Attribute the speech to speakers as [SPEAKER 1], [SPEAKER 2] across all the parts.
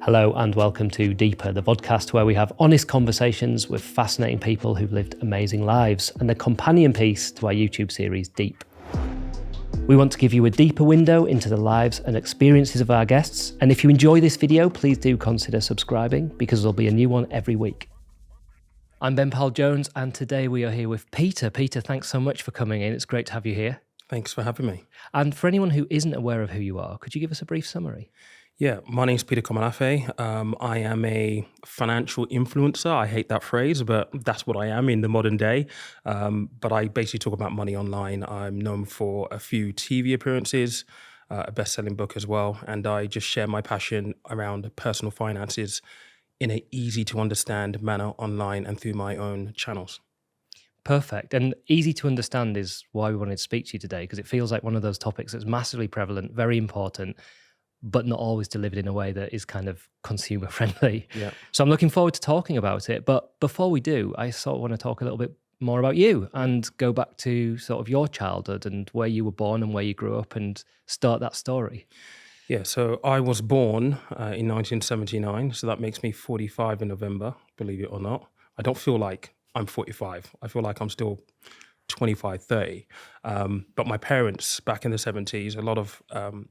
[SPEAKER 1] Hello and welcome to Deeper, the podcast where we have honest conversations with fascinating people who've lived amazing lives and the companion piece to our YouTube series Deep. We want to give you a deeper window into the lives and experiences of our guests, and if you enjoy this video, please do consider subscribing because there'll be a new one every week. I'm Ben Powell-Jones and today we are here with Peter. Peter, thanks so much for coming in. It's great to have you here.
[SPEAKER 2] Thanks for having me.
[SPEAKER 1] And for anyone who isn't aware of who you are, could you give us a brief summary?
[SPEAKER 2] Yeah, my name's Peter Komolafe. I am a financial influencer. I hate that phrase, but that's what I am in the modern day. But I basically talk about money online. I'm known for a few TV appearances, a best-selling book as well, and I just share my passion around personal finances in an easy-to-understand manner online and through my own channels.
[SPEAKER 1] Perfect. And easy to understand is why we wanted to speak to you today, because it feels like one of those topics that's massively prevalent, very important, but not always delivered in a way that is kind of consumer friendly.
[SPEAKER 2] Yeah.
[SPEAKER 1] So I'm looking forward to talking about it. But before we do, I sort of want to talk a little bit more about you and go back to sort of your childhood and where you were born and where you grew up and start that story.
[SPEAKER 2] Yeah, so I was born in 1979, so that makes me 45 in November, believe it or not. I don't feel like I'm 45. I feel like I'm still 25, 30. But my parents, back in the 70s, a lot of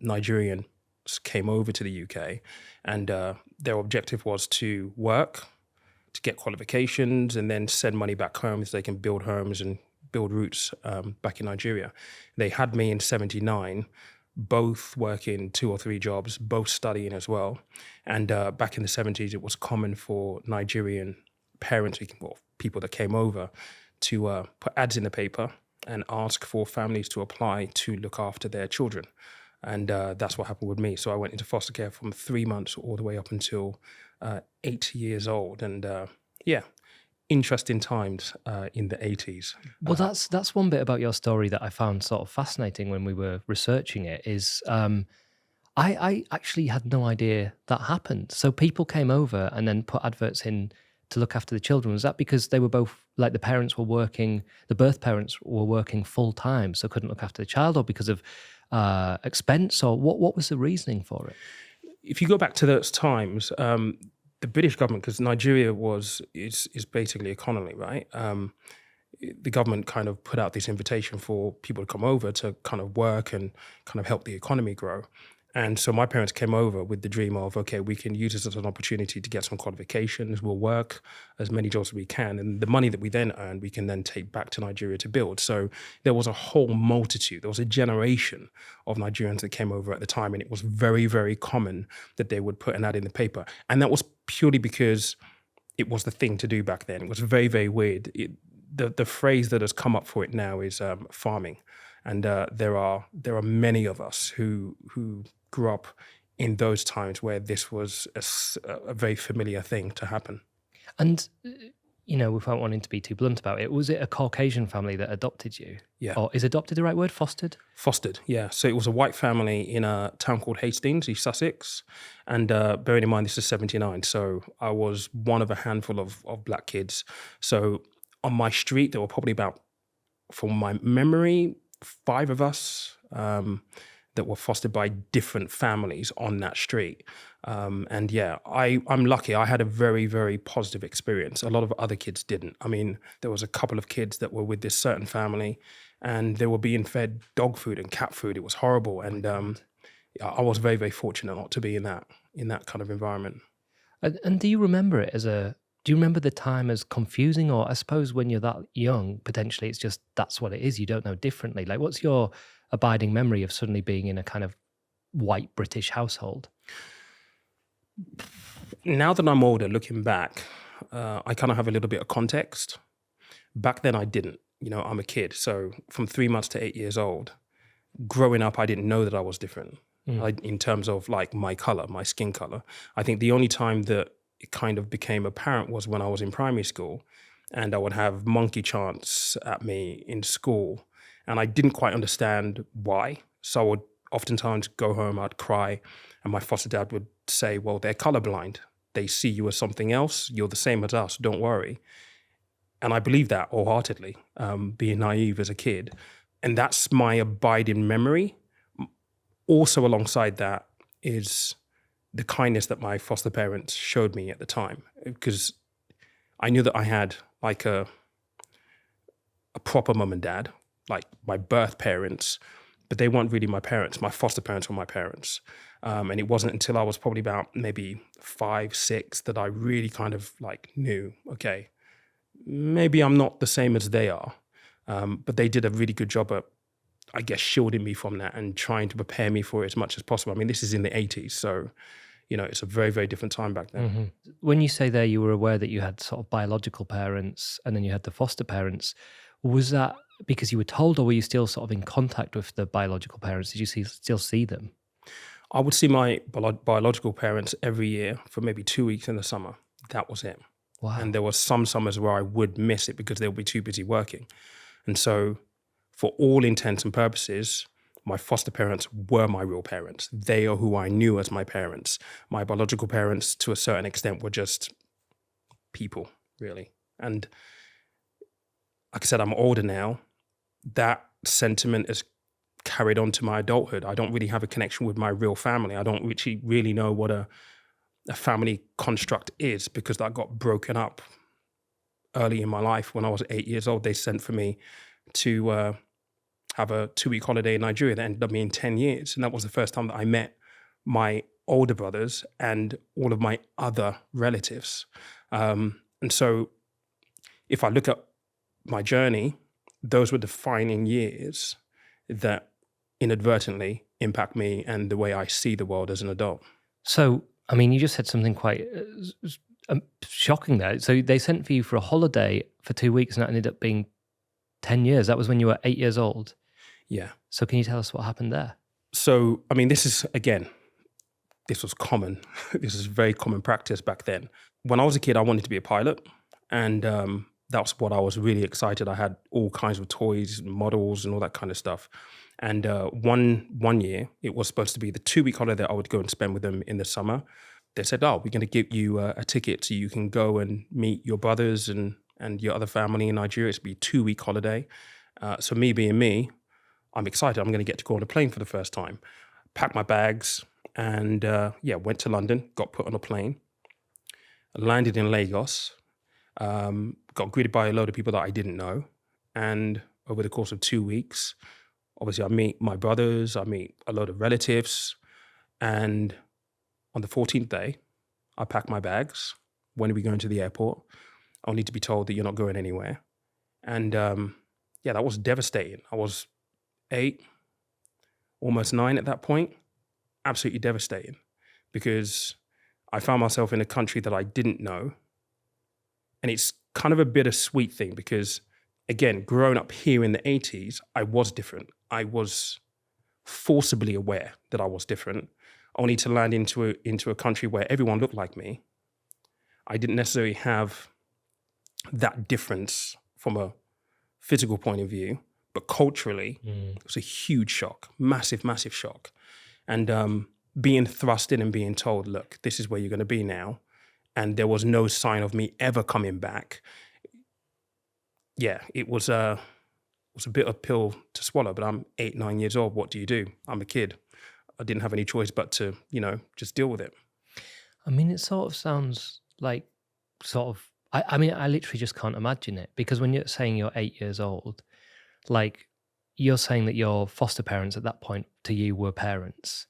[SPEAKER 2] Nigerian came over to the UK, and their objective was to work, to get qualifications, and then send money back home so they can build homes and build roots back in Nigeria. They had me in 79, both working 2 or 3 jobs, both studying as well. And back in the 70s, it was common for Nigerian parents, or people that came over, to put ads in the paper and ask for families to apply to look after their children. And that's what happened with me. So I went into foster care from 3 months all the way up until 8 years old. And interesting times in the 80s.
[SPEAKER 1] Well, that's one bit about your story that I found sort of fascinating when we were researching it is I actually had no idea that happened. So people came over and then put adverts in to look after the children. Was that because they were both, like the parents were working, the birth parents were working full time, so couldn't look after the child, or because of expense, or what was the reasoning for it?
[SPEAKER 2] If you go back to those times, the British government, because Nigeria is basically a colony, right? The government kind of put out this invitation for people to come over to kind of work and kind of help the economy grow. And so my parents came over with the dream of, okay, we can use this as an opportunity to get some qualifications, we'll work as many jobs as we can, and the money that we then earn, we can then take back to Nigeria to build. So there was a whole multitude, there was a generation of Nigerians that came over at the time, and it was very, very common that they would put an ad in the paper. And that was purely because it was the thing to do back then. It was very, very weird. The phrase that has come up for it now is farming. And there are many of us who grew up in those times where this was a very familiar thing to happen.
[SPEAKER 1] And, you know, without wanting to be too blunt about it, was it a Caucasian family that adopted you?
[SPEAKER 2] Yeah.
[SPEAKER 1] Or is adopted the right word? Fostered?
[SPEAKER 2] Fostered, yeah. So it was a white family in a town called Hastings, East Sussex. And bearing in mind, this is 79. So I was one of a handful of black kids. So on my street, there were probably about, from my memory, 5 of us that were fostered by different families on that street. And yeah, I'm lucky. I had a very, very positive experience. A lot of other kids didn't. I mean, there was a couple of kids that were with this certain family and they were being fed dog food and cat food. It was horrible. And I was very, very fortunate not to be in that kind of environment.
[SPEAKER 1] And do you remember it do you remember the time as confusing? Or I suppose when you're that young, potentially it's just, that's what it is. You don't know differently. Like, what's your abiding memory of suddenly being in a kind of white British household?
[SPEAKER 2] Now that I'm older, looking back, I kind of have a little bit of context. Back then I didn't. You know, I'm a kid. So from 3 months to 8 years old, growing up, I didn't know that I was different in terms of like my color, my skin color. I think the only time that it kind of became apparent was when I was in primary school and I would have monkey chants at me in school and I didn't quite understand why. So I would oftentimes go home, I'd cry, and my foster dad would say, well, they're colorblind. They see you as something else. You're the same as us, don't worry. And I believed that wholeheartedly, being naive as a kid. And that's my abiding memory. Also alongside that is the kindness that my foster parents showed me at the time, because I knew that I had like a proper mum and dad, like my birth parents, but they weren't really my parents. My foster parents were my parents. And it wasn't until I was probably about maybe 5, 6 that I really kind of like knew, okay, maybe I'm not the same as they are. But they did a really good job at, I guess, shielding me from that and trying to prepare me for it as much as possible. I mean, this is in the 80s, so, you know, it's a very, very different time back then.
[SPEAKER 1] Mm-hmm. When you say there you were aware that you had sort of biological parents and then you had the foster parents, was that because you were told, or were you still sort of in contact with the biological parents? Did you still see them?
[SPEAKER 2] I would see my biological parents every year for maybe 2 weeks in the summer. That was it.
[SPEAKER 1] Wow.
[SPEAKER 2] And there were some summers where I would miss it because they would be too busy working. And so for all intents and purposes, my foster parents were my real parents. They are who I knew as my parents. My biological parents, to a certain extent, were just people, really. And like I said, I'm older now. That sentiment is carried on to my adulthood. I don't really have a connection with my real family. I don't really know what a family construct is, because that got broken up early in my life. When I was 8 years old, they sent for me to have a 2-week holiday in Nigeria that ended up being 10 years. And that was the first time that I met my older brothers and all of my other relatives. And so if I look at my journey, those were defining years that inadvertently impact me and the way I see the world as an adult.
[SPEAKER 1] So, I mean, you just said something quite shocking there. So they sent for you for a holiday for 2 weeks and that ended up being 10 years. That was when you were 8 years old.
[SPEAKER 2] Yeah.
[SPEAKER 1] So can you tell us what happened there?
[SPEAKER 2] So, I mean, this was common. This is very common practice back then. When I was a kid, I wanted to be a pilot. And that was what I was really excited. I had all kinds of toys and models and all that kind of stuff. And one year, it was supposed to be the 2-week holiday that I would go and spend with them in the summer. They said, oh, we're going to give you a ticket so you can go and meet your brothers and your other family in Nigeria. It's be a 2-week holiday. So me being me, I'm excited. I'm going to get to go on a plane for the first time. Packed my bags and went to London, got put on a plane, landed in Lagos, got greeted by a load of people that I didn't know. And over the course of 2 weeks, obviously I meet my brothers, I meet a load of relatives. And on the 14th day, I pack my bags. When are we going to the airport? Only to be told that you're not going anywhere. And that was devastating. I was 8, almost 9 at that point. Absolutely devastating, because I found myself in a country that I didn't know. And it's kind of a bittersweet thing because, again, growing up here in the 80s, I was different. I was forcibly aware that I was different, only to land into a country where everyone looked like me. I didn't necessarily have that difference from a physical point of view, but culturally, it was a huge shock, massive, massive shock. And being thrust in and being told, look, this is where you're going to be now. And there was no sign of me ever coming back. Yeah, it was a bit of a pill to swallow, but I'm 8, 9 years old. What do you do? I'm a kid. I didn't have any choice but to, just deal with it.
[SPEAKER 1] I mean, it sort of sounds like I mean, I literally just can't imagine it, because when you're saying you're 8 years old, like you're saying that your foster parents at that point to you were parents.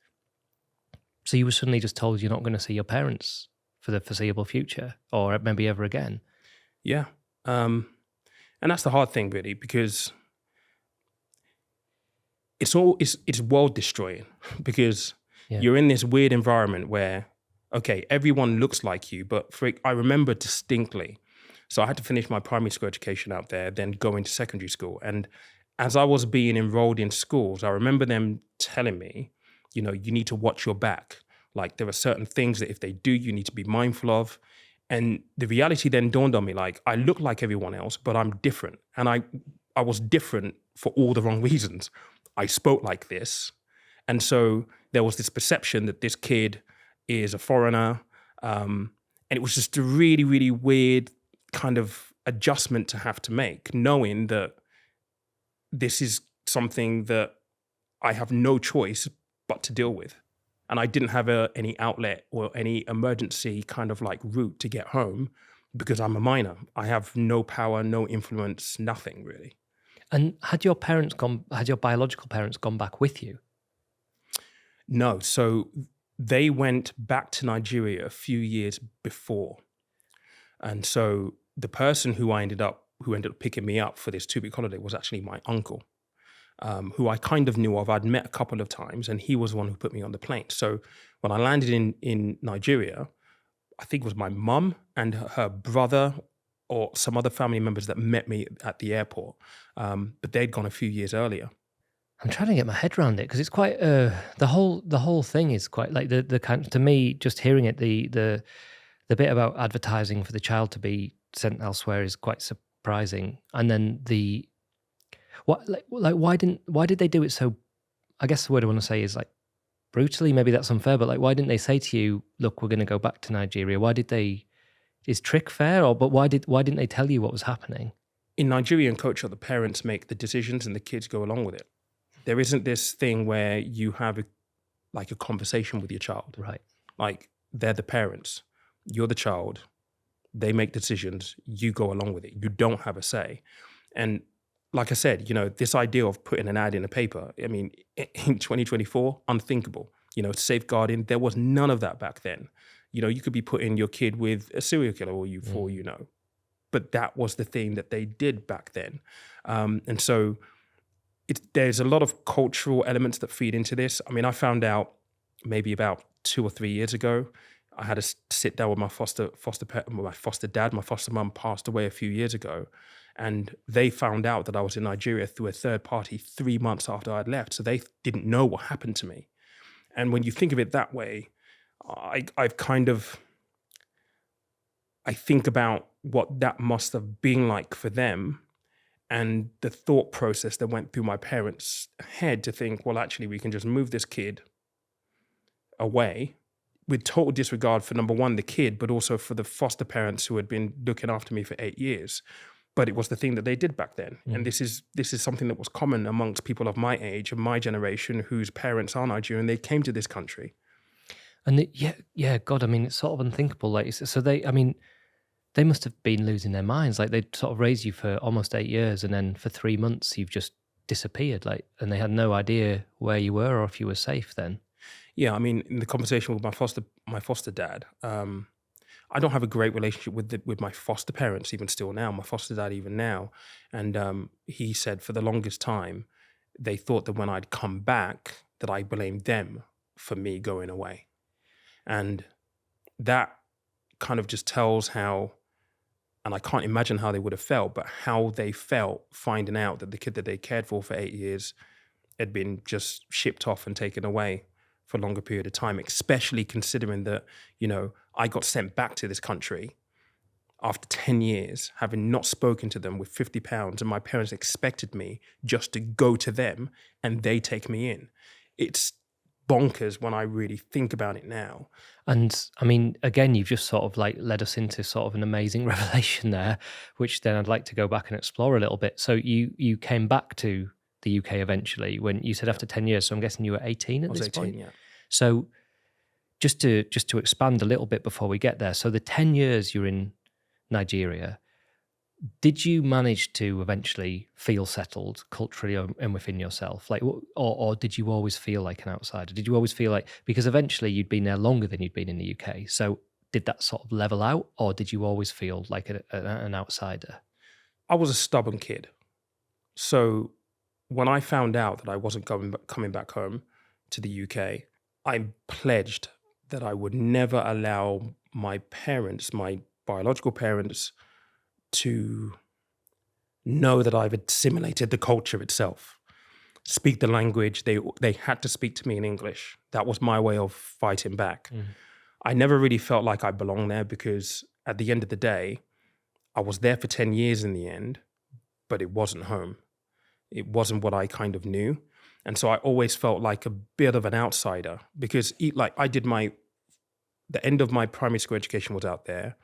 [SPEAKER 1] So you were suddenly just told you're not going to see your parents for the foreseeable future or maybe ever again.
[SPEAKER 2] Yeah. And that's the hard thing, really, because it's world destroying because you're in this weird environment where, okay, everyone looks like you, but I remember distinctly. So I had to finish my primary school education out there, then go into secondary school. And as I was being enrolled in schools, I remember them telling me, you need to watch your back. Like there are certain things that if they do, you need to be mindful of. And the reality then dawned on me, like I look like everyone else, but I'm different. And I was different for all the wrong reasons. I spoke like this. And so there was this perception that this kid is a foreigner. And it was just a really, really weird kind of adjustment to have to make, knowing that this is something that I have no choice but to deal with. And I didn't have any outlet or any emergency kind of like route to get home because I'm a minor. I have no power, no influence, nothing really.
[SPEAKER 1] And had your biological parents gone back with you?
[SPEAKER 2] No. So they went back to Nigeria a few years before. And so the person who ended up picking me up for this 2-week holiday was actually my uncle, who I kind of knew of. I'd met a couple of times, and he was the one who put me on the plane. So when I landed in Nigeria, I think it was my mum and her brother or some other family members that met me at the airport, but they'd gone a few years earlier.
[SPEAKER 1] I'm trying to get my head around it because it's quite the whole thing is quite like the kind, to me, just hearing it, the bit about advertising for the child to be sent elsewhere is quite surprising. And then why did they do it so? I guess the word I want to say is like brutally. Maybe that's unfair, but like, why didn't they say to you, "Look, we're going to go back to Nigeria"? Why did they? Is trick fair, but why didn't they tell you what was happening?
[SPEAKER 2] In Nigerian culture, the parents make the decisions and the kids go along with it. There isn't this thing where you have a conversation with your child.
[SPEAKER 1] Right.
[SPEAKER 2] Like, they're the parents. You're the child. They make decisions. You go along with it. You don't have a say. And like I said, this idea of putting an ad in a paper, I mean, in 2024, unthinkable. Safeguarding, there was none of that back then. You could be putting your kid with a serial killer or but that was the thing that they did back then. And so there's a lot of cultural elements that feed into this. I mean, I found out maybe about 2 or 3 years ago. I had to sit down with my foster dad. My foster mum passed away a few years ago, and they found out that I was in Nigeria through a third party 3 months after I'd left. So they didn't know what happened to me. And when you think of it that way, I think about what that must have been like for them, and the thought process that went through my parents' head to think, well, actually, we can just move this kid away with total disregard for, number one, the kid, but also for the foster parents who had been looking after me for 8 years. But it was the thing that they did back then. And this is something that was common amongst people of my age and my generation whose parents are Nigerian. They came to this country.
[SPEAKER 1] And God, I mean, it's sort of unthinkable. Like, so they must have been losing their minds. Like, they'd sort of raised you for almost 8 years, and then for 3 months you've just disappeared. Like, and they had no idea where you were or if you were safe then.
[SPEAKER 2] Yeah, I mean, in the conversation with my foster dad, I don't have a great relationship with my foster parents even still now. My foster dad even now, and he said for the longest time they thought that when I'd come back that I blamed them for me going away, and that kind of just tells how. And I can't imagine how they would have felt, but how they felt finding out that the kid that they cared for 8 years had been just shipped off and taken away for a longer period of time, especially considering that, I got sent back to this country after 10 years, having not spoken to them with £50, and my parents expected me just to go to them and they take me in. It's bonkers when I really think about it now.
[SPEAKER 1] And I mean, again, you've just sort of like led us into sort of an amazing revelation there, which then I'd like to go back and explore a little bit. So you came back to the UK eventually when you said after 10 years. So I'm guessing you were 18 at this point?
[SPEAKER 2] Yeah.
[SPEAKER 1] So just to expand a little bit before we get there. So the 10 years you're in Nigeria, did you manage to eventually feel settled culturally and within yourself? Like, or did you always feel like an outsider? Did you always feel like, because eventually you'd been there longer than you'd been in the UK. So did that sort of level out, or did you always feel like an outsider?
[SPEAKER 2] I was a stubborn kid. So when I found out that I wasn't coming back home to the UK, I pledged that I would never allow my parents, my biological parents, to know that I've assimilated the culture itself, speak the language. They had to speak to me in English. That was my way of fighting back. I never really felt like I belonged there because at the end of the day, I was there for 10 years in the end, but it wasn't home. It wasn't what I kind of knew. And so I always felt like a bit of an outsider because the end of my primary school education was out there.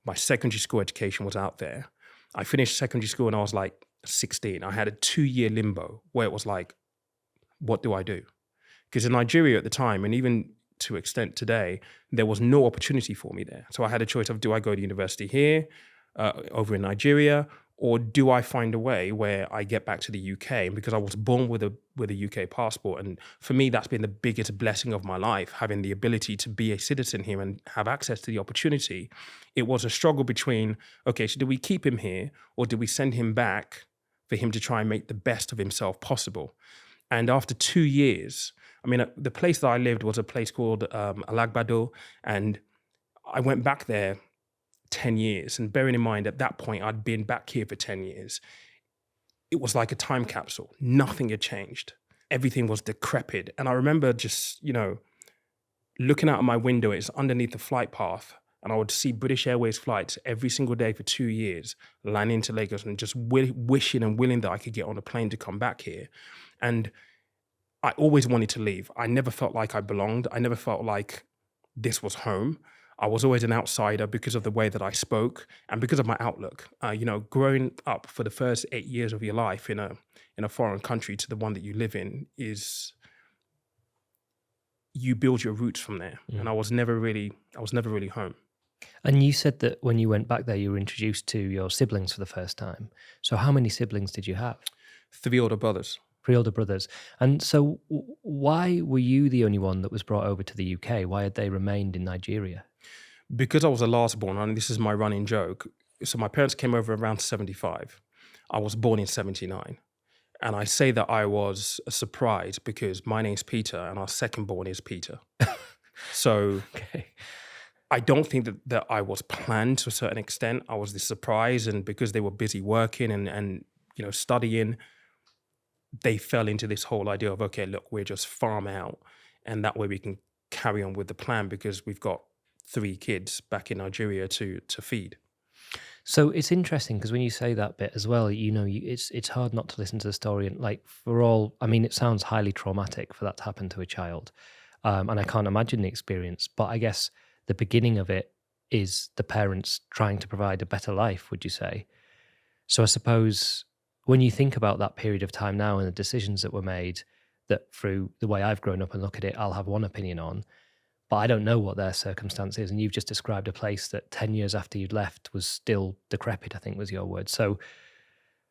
[SPEAKER 2] My secondary school education was out there. I finished secondary school when I was like 16. I had a 2-year limbo where it was like, what do I do? Because in Nigeria at the time, and even to extent today, there was no opportunity for me there. So I had a choice of, do I go to university here, over in Nigeria, or do I find a way where I get back to the UK? And because I was born with a UK passport, and for me, that's been the biggest blessing of my life, having the ability to be a citizen here and have access to the opportunity. It was a struggle between, okay, so do we keep him here or do we send him back for him to try and make the best of himself possible? And after 2 years, I mean, the place that I lived was a place called Alagbado, and I went back there 10 years. And bearing in mind, at that point, I'd been back here for 10 years. It was like a time capsule. Nothing had changed. Everything was decrepit. And I remember just, looking out of my window, it's underneath the flight path, and I would see British Airways flights every single day for 2 years, landing into Lagos, and just wishing and willing that I could get on a plane to come back here. And I always wanted to leave. I never felt like I belonged. I never felt like this was home. I was always an outsider because of the way that I spoke and because of my outlook. Growing up for the first 8 years of your life in a foreign country to the one that you live in is, you build your roots from there. Mm. And I was never really home.
[SPEAKER 1] And you said that when you went back there, you were introduced to your siblings for the first time. So how many siblings did you have?
[SPEAKER 2] 3 older brothers.
[SPEAKER 1] 3 older brothers. And so why were you the only one that was brought over to the UK? Why had they remained in Nigeria?
[SPEAKER 2] Because I was the last born, and this is my running joke. So my parents came over around 75. I was born in 79. And I say that I was surprised because my name's Peter and our second born is Peter. So okay. I don't think that I was planned to a certain extent. I was the surprise, and because they were busy working and studying, they fell into this whole idea of, okay, look, we're just farm out, and that way we can carry on with the plan because we've got 3 kids back in Nigeria to feed.
[SPEAKER 1] So it's interesting because when you say that bit as well, it's hard not to listen to the story, and it sounds highly traumatic for that to happen to a child, and I can't imagine the experience. But I guess the beginning of it is the parents trying to provide a better life, would you say? So I suppose when you think about that period of time now and the decisions that were made, that through the way I've grown up and look at it, I'll have one opinion on, but I don't know what their circumstance is. And you've just described a place that 10 years after you'd left was still decrepit, I think was your word. So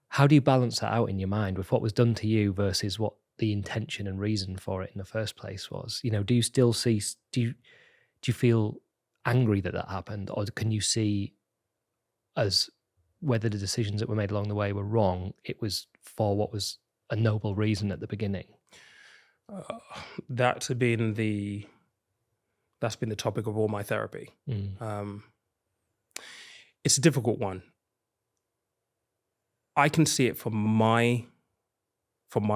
[SPEAKER 1] how do you balance that out in your mind with what was done to you versus what the intention and reason for it in the first place was? Do you still see, do you feel angry that happened, or can you see as whether the decisions that were made along the way were wrong, it was for what was a noble reason at the beginning?
[SPEAKER 2] That's been the topic of all my therapy. It's a difficult one. I can see it from my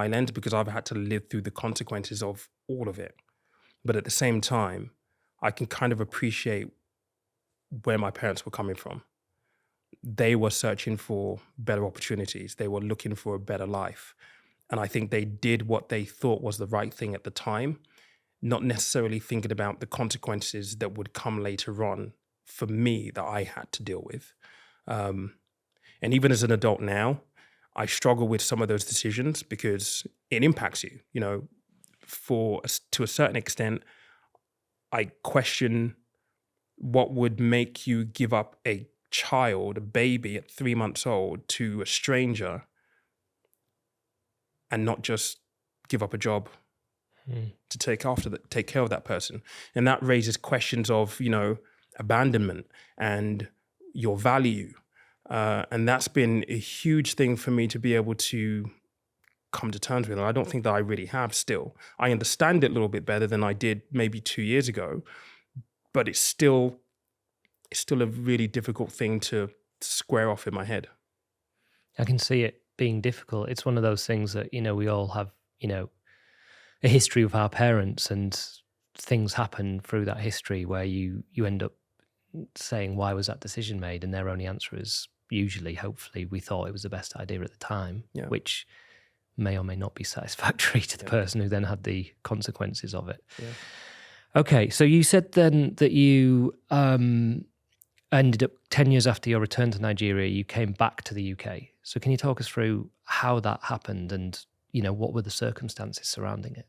[SPEAKER 2] lens because I've had to live through the consequences of all of it. But at the same time, I can kind of appreciate where my parents were coming from. They were searching for better opportunities. They were looking for a better life. And I think they did what they thought was the right thing at the time, not necessarily thinking about the consequences that would come later on for me that I had to deal with. And even as an adult now, I struggle with some of those decisions because it impacts you. To a certain extent, I question what would make you give up a child, a baby at 3 months old, to a stranger and not just give up a job to take care of that person. And that raises questions of, abandonment and your value. And that's been a huge thing for me to be able to come to terms with. And I don't think that I really have still. I understand it a little bit better than I did maybe 2 years ago, but it's still a really difficult thing to square off in my head.
[SPEAKER 1] I can see it being difficult. It's one of those things that, we all have, a history with our parents, and things happen through that history where you end up saying, why was that decision made? And their only answer is usually, hopefully, we thought it was the best idea at the time, which may or may not be satisfactory to the person who then had the consequences of it. Yeah. Okay, so you said then that you ended up 10 years after your return to Nigeria, you came back to the UK. So can you talk us through how that happened and, what were the circumstances surrounding it?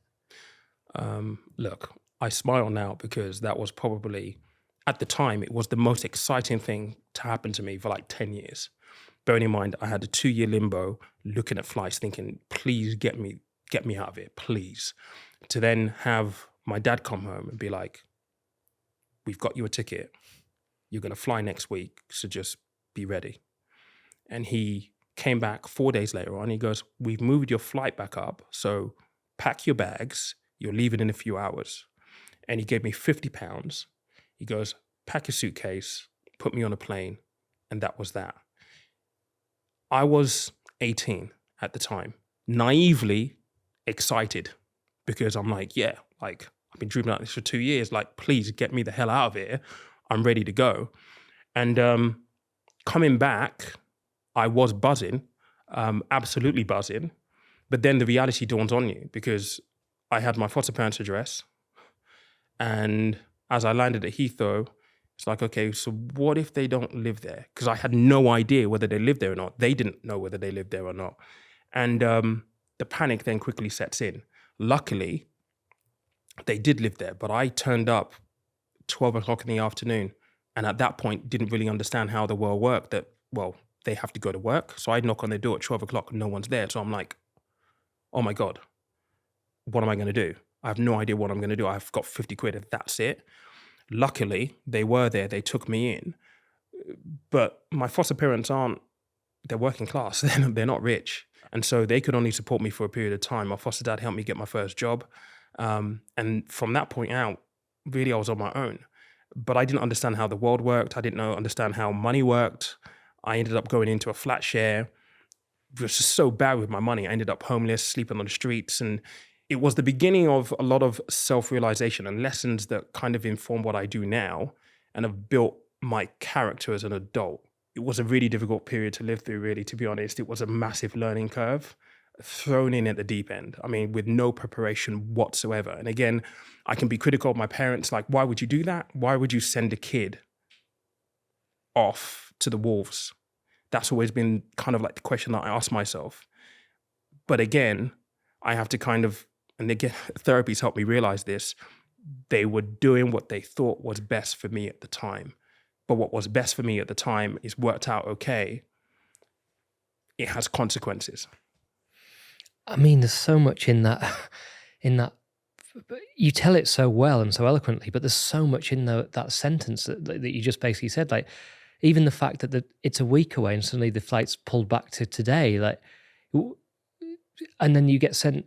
[SPEAKER 2] Look, I smile now because that was probably, at the time, it was the most exciting thing to happen to me for like 10 years. Bearing in mind, I had a 2-year limbo looking at flights thinking, please get me out of it, please. To then have my dad come home and be like, we've got you a ticket. You're going to fly next week, so just be ready. And he came back 4 days later on. He goes, we've moved your flight back up, so pack your bags. You're leaving in a few hours. And he gave me £50. He goes, pack your suitcase, put me on a plane. And that was that. I was 18 at the time, naively excited because I'm like, yeah, like I've been dreaming about this for 2 years. Like, please get me the hell out of here. I'm ready to go. And coming back, I was buzzing, absolutely buzzing. But then the reality dawns on you because I had my foster parents' address. And as I landed at Heathrow, it's like, okay, so what if they don't live there? Because I had no idea whether they lived there or not. They didn't know whether they lived there or not. And the panic then quickly sets in. Luckily, they did live there, but I turned up 12 o'clock in the afternoon. And at that point, didn't really understand how the world worked, that, well, they have to go to work. So I'd knock on their door at 12 o'clock and no one's there. So I'm like, oh my God, what am I going to do? I have no idea what I'm going to do. I've got 50 quid and that's it. Luckily, they were there. They took me in. But my foster parents they're working class. They're not rich. And so they could only support me for a period of time. My foster dad helped me get my first job. And from that point out, really, I was on my own. But I didn't understand how the world worked. I didn't understand how money worked. I ended up going into a flat share. It was just so bad with my money. I ended up homeless, sleeping on the streets. And it was the beginning of a lot of self-realization and lessons that kind of inform what I do now and have built my character as an adult. It was a really difficult period to live through, really, to be honest. It was a massive learning curve, thrown in at the deep end. I mean, with no preparation whatsoever. And again, I can be critical of my parents, like, why would you do that? Why would you send a kid off to the wolves? That's always been kind of like the question that I ask myself. But again, I have to kind of, and again, therapy's helped me realize this, they were doing what they thought was best for me at the time. But what was best for me at the time is worked out okay. It has consequences.
[SPEAKER 1] I mean, there's so much in that, you tell it so well and so eloquently, but there's so much in that sentence that you just basically said, like, even the fact that it's a week away and suddenly the flight's pulled back to today, like, and then you get sent.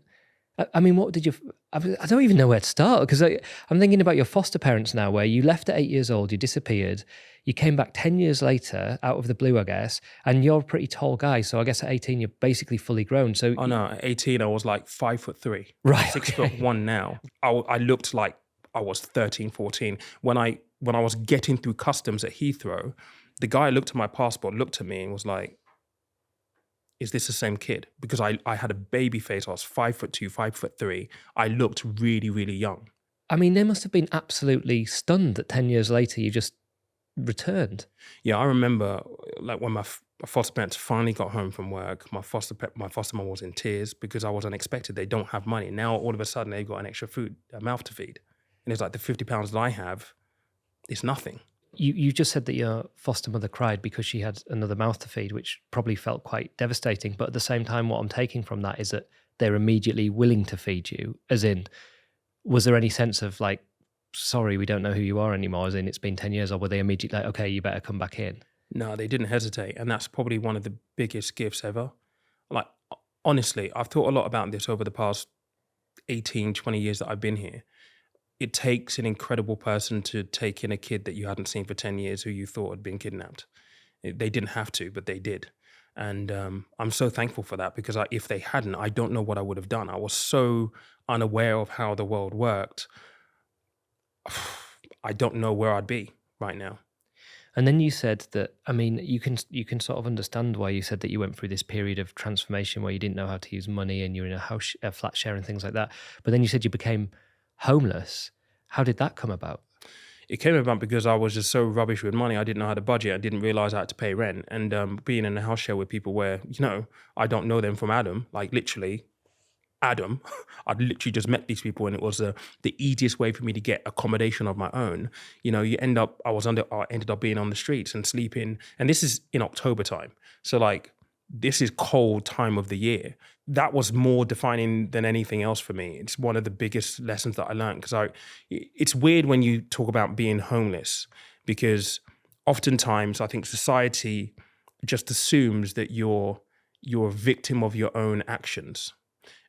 [SPEAKER 1] I mean, what did you? I don't even know where to start because I'm thinking about your foster parents now, where you left at 8 years old, you disappeared, you came back 10 years later out of the blue, I guess, and you're a pretty tall guy, so I guess at 18 you're basically fully grown. So
[SPEAKER 2] oh no, at 18 I was like 5'3",
[SPEAKER 1] right,
[SPEAKER 2] 6'1" now. I looked like I was 13, 14 when I was getting through customs at Heathrow. The guy looked at my passport, looked at me, and was like, is this the same kid? Because I had a baby face. I was 5'2", 5'3". I looked really, really young.
[SPEAKER 1] I mean, they must have been absolutely stunned that 10 years later you just returned.
[SPEAKER 2] Yeah, I remember like when my foster parents finally got home from work, my foster mom was in tears because I was unexpected. They don't have money. Now all of a sudden they've got an extra mouth to feed. And it's like the £50 that I have is nothing.
[SPEAKER 1] You just said that your foster mother cried because she had another mouth to feed, which probably felt quite devastating. But at the same time, what I'm taking from that is that they're immediately willing to feed you. As in, was there any sense of like, sorry, we don't know who you are anymore, as in it's been 10 years, or were they immediately like, okay, you better come back in?
[SPEAKER 2] No, they didn't hesitate. And that's probably one of the biggest gifts ever. Like, honestly, I've thought a lot about this over the past 18, 20 years that I've been here. It takes an incredible person to take in a kid that you hadn't seen for 10 years who you thought had been kidnapped. They didn't have to, but they did. And I'm so thankful for that because if they hadn't, I don't know what I would have done. I was so unaware of how the world worked. I don't know where I'd be right now.
[SPEAKER 1] And then you said that, I mean, you can sort of understand why you said that you went through this period of transformation where you didn't know how to use money and you're in a flat share and things like that. But then you said you became homeless. How did that come about?
[SPEAKER 2] It came about because I was just so rubbish with money. I didn't know how to budget. I didn't realize I had to pay rent. And being in a house share with people where, I don't know them from Adam, like literally, Adam. I'd literally just met these people, and it was the easiest way for me to get accommodation of my own. I ended up being on the streets and sleeping. And this is in October time. So like, this is cold time of the year. That was more defining than anything else for me. It's one of the biggest lessons that I learned, because it's weird when you talk about being homeless, because oftentimes I think society just assumes that you're a victim of your own actions.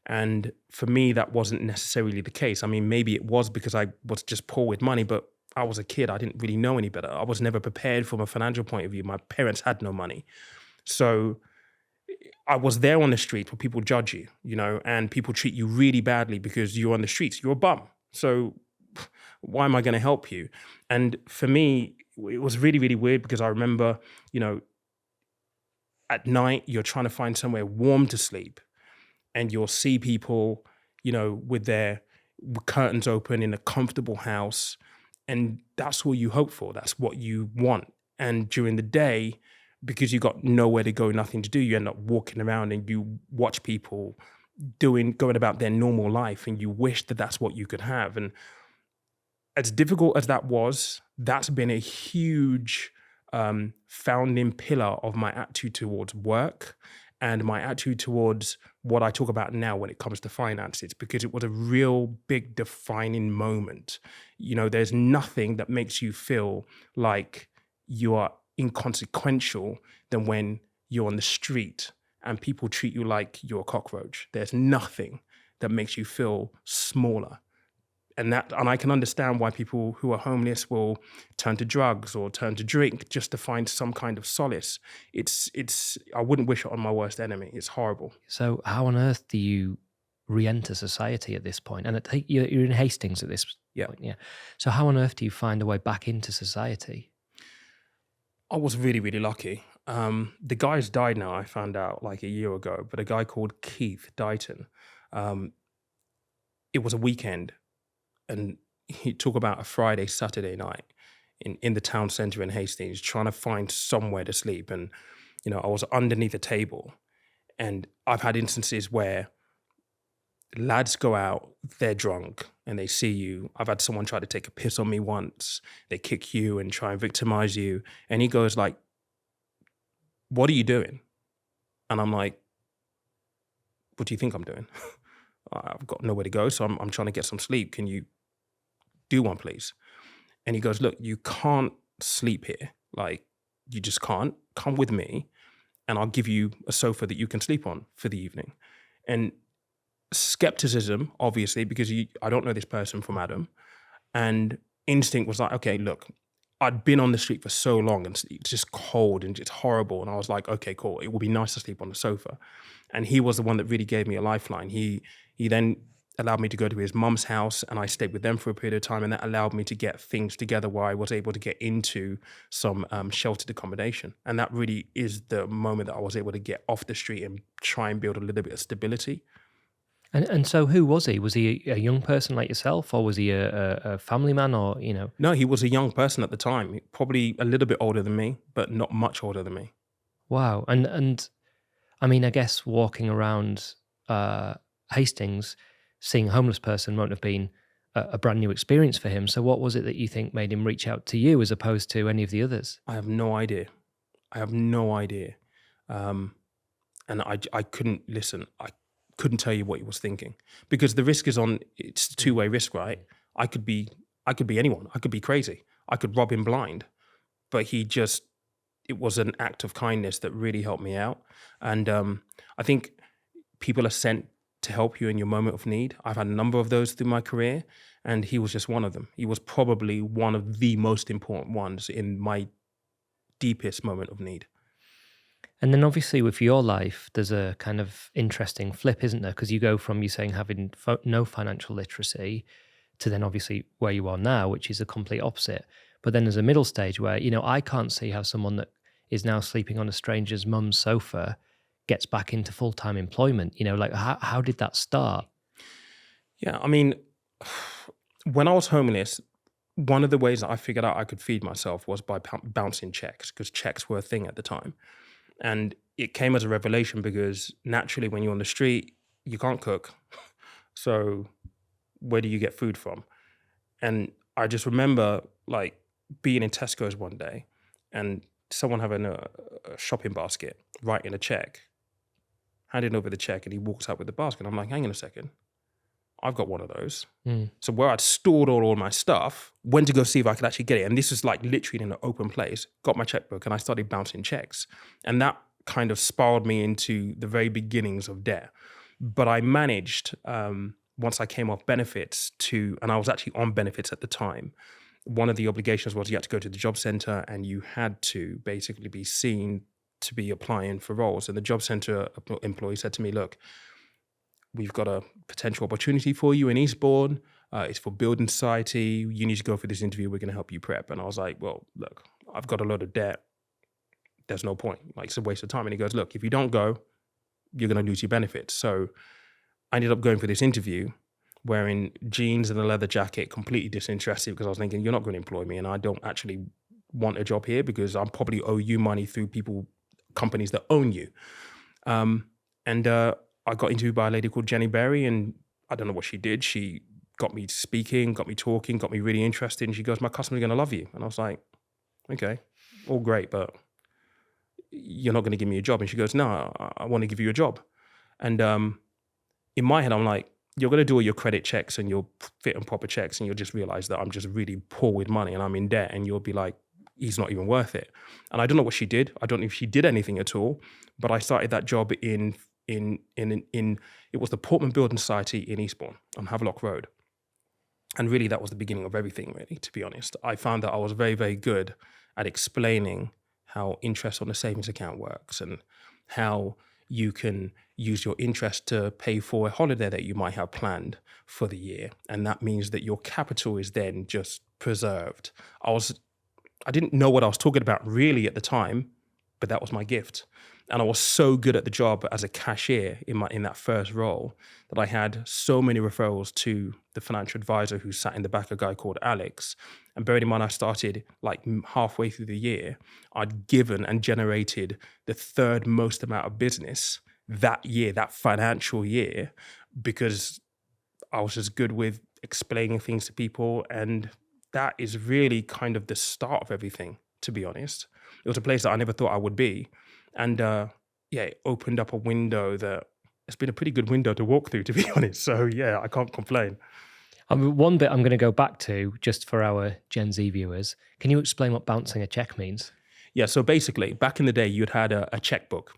[SPEAKER 2] And for me, that wasn't necessarily the case. I mean, maybe it was because I was just poor with money, but I was a kid. I didn't really know any better. I was never prepared from a financial point of view. My parents had no money. So I was there on the street where people judge you, and people treat you really badly because you're on the streets. You're a bum. So why am I going to help you? And for me, it was really, really weird, because I remember, at night, you're trying to find somewhere warm to sleep, and you'll see people, with their curtains open in a comfortable house. And that's what you hope for. That's what you want. And during the day, because you got nowhere to go, nothing to do, you end up walking around and you watch people going about their normal life, and you wish that that's what you could have. And as difficult as that was, that's been a huge founding pillar of my attitude towards work and my attitude towards what I talk about now when it comes to finances, because it was a real big defining moment. There's nothing that makes you feel like you are inconsequential than when you're on the street and people treat you like you're a cockroach. There's nothing that makes you feel smaller. And I can understand why people who are homeless will turn to drugs or turn to drink just to find some kind of solace. I wouldn't wish it on my worst enemy. It's horrible.
[SPEAKER 1] So how on earth do you re-enter society at this point? And you're in Hastings at this point, yeah. So how on earth do you find a way back into society?
[SPEAKER 2] I was really, really lucky. The guy's died now, I found out like a year ago, but a guy called Keith Dighton. It was a weekend, and he talk about a Friday, Saturday night in the town centre in Hastings, trying to find somewhere to sleep. And, I was underneath a table, and I've had instances where lads go out, they're drunk, and they see you. I've had someone try to take a piss on me once. They kick you and try and victimize you. And he goes like, "What are you doing?" And I'm like, "What do you think I'm doing?" I've got nowhere to go, so I'm trying to get some sleep. Can you do one, please? And he goes, "Look, you can't sleep here. Like, you just can't. Come with me, and I'll give you a sofa that you can sleep on for the evening." And skepticism, obviously, because I don't know this person from Adam, and instinct was like, okay, look, I'd been on the street for so long, and it's just cold and it's horrible. And I was like, okay, cool. It would be nice to sleep on the sofa. And he was the one that really gave me a lifeline. He then allowed me to go to his mum's house, and I stayed with them for a period of time. And that allowed me to get things together where I was able to get into some sheltered accommodation. And that really is the moment that I was able to get off the street and try and build a little bit of stability.
[SPEAKER 1] And so who was he? Was he a young person like yourself, or was he a family man, or,
[SPEAKER 2] No, he was a young person at the time, probably a little bit older than me, but not much older than me.
[SPEAKER 1] Wow. And I mean, I guess walking around Hastings, seeing a homeless person won't have been a brand new experience for him. So what was it that you think made him reach out to you as opposed to any of the others?
[SPEAKER 2] I have no idea. And I couldn't listen. I couldn't tell you what he was thinking, because the risk is on. It's a two-way risk, right? I could be anyone. I could be crazy. I could rob him blind, but it was an act of kindness that really helped me out. And I think people are sent to help you in your moment of need. I've had a number of those through my career, and he was just one of them. He was probably one of the most important ones in my deepest moment of need.
[SPEAKER 1] And then obviously with your life, there's a kind of interesting flip, isn't there? Because you go from you saying having no financial literacy to then obviously where you are now, which is the complete opposite. But then there's a middle stage where, I can't see how someone that is now sleeping on a stranger's mum's sofa gets back into full-time employment. Like how did that start?
[SPEAKER 2] Yeah, I mean, when I was homeless, one of the ways that I figured out I could feed myself was by bouncing checks, because checks were a thing at the time. And it came as a revelation, because naturally when you're on the street, you can't cook, So where do you get food from? And I just remember like being in Tesco's one day and someone having a shopping basket, writing a check, handing over the check, and he walks out with the basket. I'm like, hang on a second. I've got one of those. So where I'd stored all my stuff, went to go see if I could actually get it. And this was like literally in an open place, got my checkbook and I started bouncing checks. And that kind of spiraled me into the very beginnings of debt. But I managed, once I came off benefits and I was actually on benefits at the time, one of the obligations was you had to go to the job center and you had to basically be seen to be applying for roles. And the job center employee said to me, look, we've got a potential opportunity for you in Eastbourne. It's for building society. You need to go for this interview. We're going to help you prep. And I was like, well, look, I've got a lot of debt. There's no point. Like, it's a waste of time. And he goes, look, if you don't go, you're going to lose your benefits. So I ended up going for this interview, wearing jeans and a leather jacket, completely disinterested, because I was thinking, you're not going to employ me and I don't actually want a job here because I probably owe you money through companies that own you. I got interviewed by a lady called Jenny Berry, and I don't know what she did. She got me speaking, got me talking, got me really interested. And she goes, my customers are going to love you. And I was like, okay, all great, but you're not going to give me a job. And she goes, no, I want to give you a job. And in my head, I'm like, you're going to do all your credit checks and your fit and proper checks, and you'll just realize that I'm just really poor with money and I'm in debt. And you'll be like, he's not even worth it. And I don't know what she did. I don't know if she did anything at all, but I started that job in it was the Portman Building Society in Eastbourne on Havelock Road. And really that was the beginning of everything, really, to be honest. I found that I was very, very good at explaining how interest on a savings account works and how you can use your interest to pay for a holiday that you might have planned for the year. And that means that your capital is then just preserved. I didn't know what I was talking about really at the time, but that was my gift. And I was so good at the job as a cashier in that first role that I had so many referrals to the financial advisor who sat in the back, a guy called Alex. And bearing in mind, I started like halfway through the year, I'd given and generated the third most amount of business that year, that financial year, because I was just good with explaining things to people. And that is really kind of the start of everything, to be honest. It was a place that I never thought I would be. And it opened up a window that it's been a pretty good window to walk through, to be honest. So yeah, I can't complain.
[SPEAKER 1] One bit I'm going to go back to just for our Gen Z viewers. Can you explain what bouncing a check means?
[SPEAKER 2] Yeah, so basically, back in the day, you'd had a checkbook.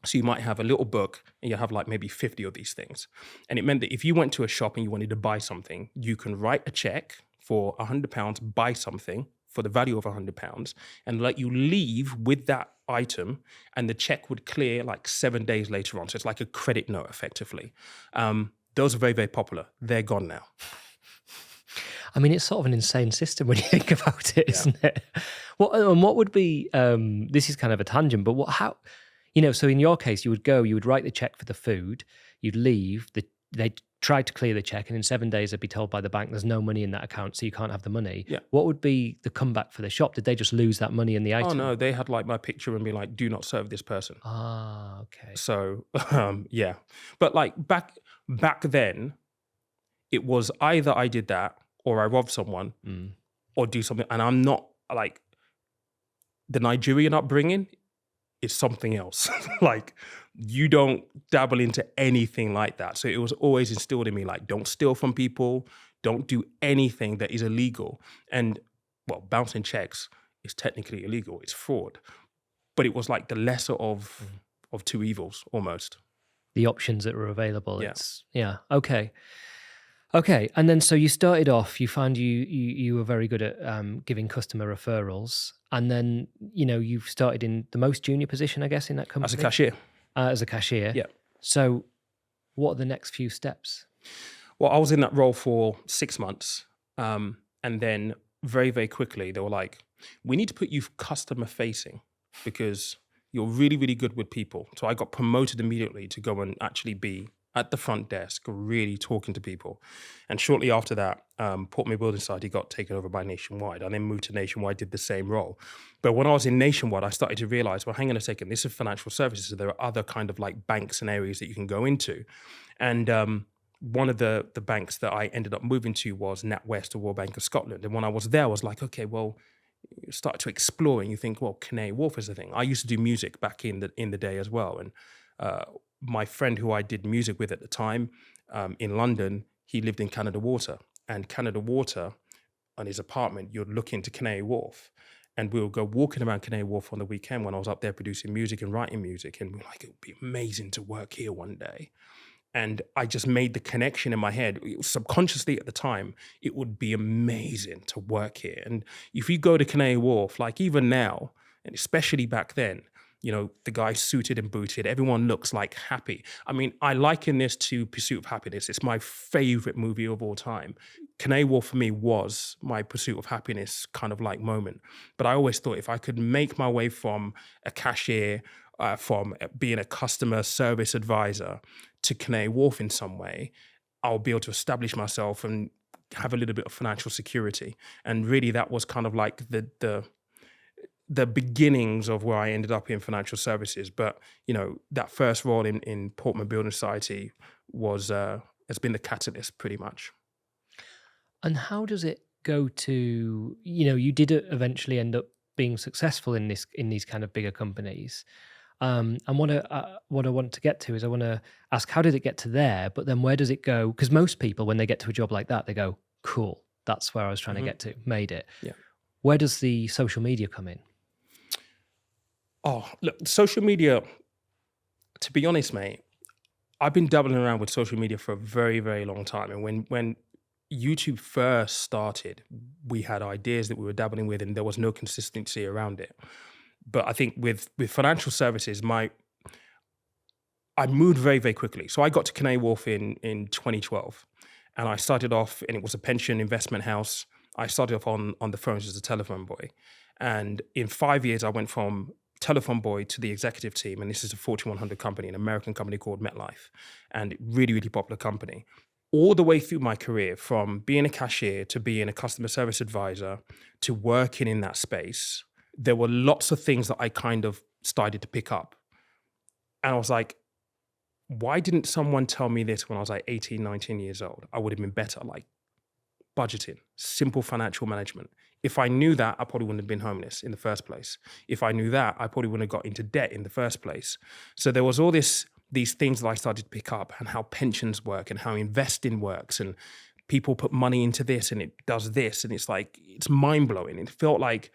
[SPEAKER 2] So you might have a little book and you have like maybe 50 of these things. And it meant that if you went to a shop and you wanted to buy something, you can write a check for £100, buy something for the value of £100 and let you leave with that item, and the check would clear like 7 days later on. So it's like a credit note effectively. Those are very, very popular. They're gone now.
[SPEAKER 1] I mean, it's sort of an insane system when you think about it, isn't it? What would be, this is kind of a tangent, but so in your case, you would write the check for the food, you'd leave, they'd try to clear the check, and in 7 days, they'd be told by the bank there's no money in that account, so you can't have the money. Yeah. What would be the comeback for the shop? Did they just lose that money in the item?
[SPEAKER 2] Oh, no, they had like my picture and be like, do not serve this person.
[SPEAKER 1] Ah, okay.
[SPEAKER 2] So, yeah. But like back then, it was either I did that or I robbed someone or do something. And I'm not like, the Nigerian upbringing is something else. Like, you don't dabble into anything like that. So it was always instilled in me, like, don't steal from people, don't do anything that is illegal. And well, bouncing checks is technically illegal, it's fraud. But it was like the lesser of two evils almost.
[SPEAKER 1] The options that were available. Yeah. Okay. And then so you started off, you found you were very good at giving customer referrals. And then, you've started in the most junior position, I guess, in that company.
[SPEAKER 2] As a cashier.
[SPEAKER 1] As a cashier.
[SPEAKER 2] Yeah.
[SPEAKER 1] So what are the next few steps?
[SPEAKER 2] Well, I was in that role for 6 months. And then very, very quickly, they were like, we need to put you customer facing because you're really, really good with people. So I got promoted immediately to go and actually be at the front desk, really talking to people. And shortly after that, Portman Building Society got taken over by Nationwide. I then moved to Nationwide, did the same role. But when I was in Nationwide, I started to realize, well, hang on a second, this is financial services. So there are other kind of like banks and areas that you can go into. And one of the banks that I ended up moving to was NatWest, or Royal Bank of Scotland. And when I was there, I was like, okay, well, you start to explore and you think, well, Canary Wharf is the thing. I used to do music back in the day as well. And my friend who I did music with at the time in London, he lived in Canada Water. And Canada Water, on his apartment, you'd look into Canary Wharf. And we would go walking around Canary Wharf on the weekend when I was up there producing music and writing music. And we were like, it would be amazing to work here one day. And I just made the connection in my head, subconsciously at the time, it would be amazing to work here. And if you go to Canary Wharf, like even now, and especially back then, you know, the guy suited and booted, everyone looks like happy. I mean, I liken this to Pursuit of Happiness. It's my favorite movie of all time. Canary Wharf for me was my Pursuit of Happiness kind of like moment. But I always thought if I could make my way from a cashier, from being a customer service advisor to Canary Wharf in some way, I'll be able to establish myself and have a little bit of financial security. And really that was kind of like the beginnings of where I ended up in financial services. But, you know, that first role in Portman Building Society has been the catalyst pretty much.
[SPEAKER 1] And how does it go to, you know, you did eventually end up being successful in these kind of bigger companies. And what I want to get to is I want to ask, how did it get to there? But then where does it go? Because most people, when they get to a job like that, they go, cool, that's where I was trying to get to, made it.
[SPEAKER 2] Yeah.
[SPEAKER 1] Where does the social media come in?
[SPEAKER 2] Oh, look, social media, to be honest, mate, I've been dabbling around with social media for a very, very long time. And when YouTube first started, we had ideas that we were dabbling with and there was no consistency around it. But I think with financial services, I moved very, very quickly. So I got to Canary Wharf in 2012 and I started off, and it was a pension investment house. I started off on the phones as a telephone boy. And in 5 years, I went from telephone boy to the executive team. And this is a Fortune 100 company, an American company called MetLife, and really, really popular company. All the way through my career, from being a cashier to being a customer service advisor to working in that space, there were lots of things that I kind of started to pick up. And I was like, why didn't someone tell me this when I was like 18, 19 years old? I would have been better, like budgeting, simple financial management. If I knew that, I probably wouldn't have been homeless in the first place. If I knew that, I probably wouldn't have got into debt in the first place. So there was all these things that I started to pick up, and how pensions work and how investing works, and people put money into this and it does this. And it's like, it's mind blowing. It felt like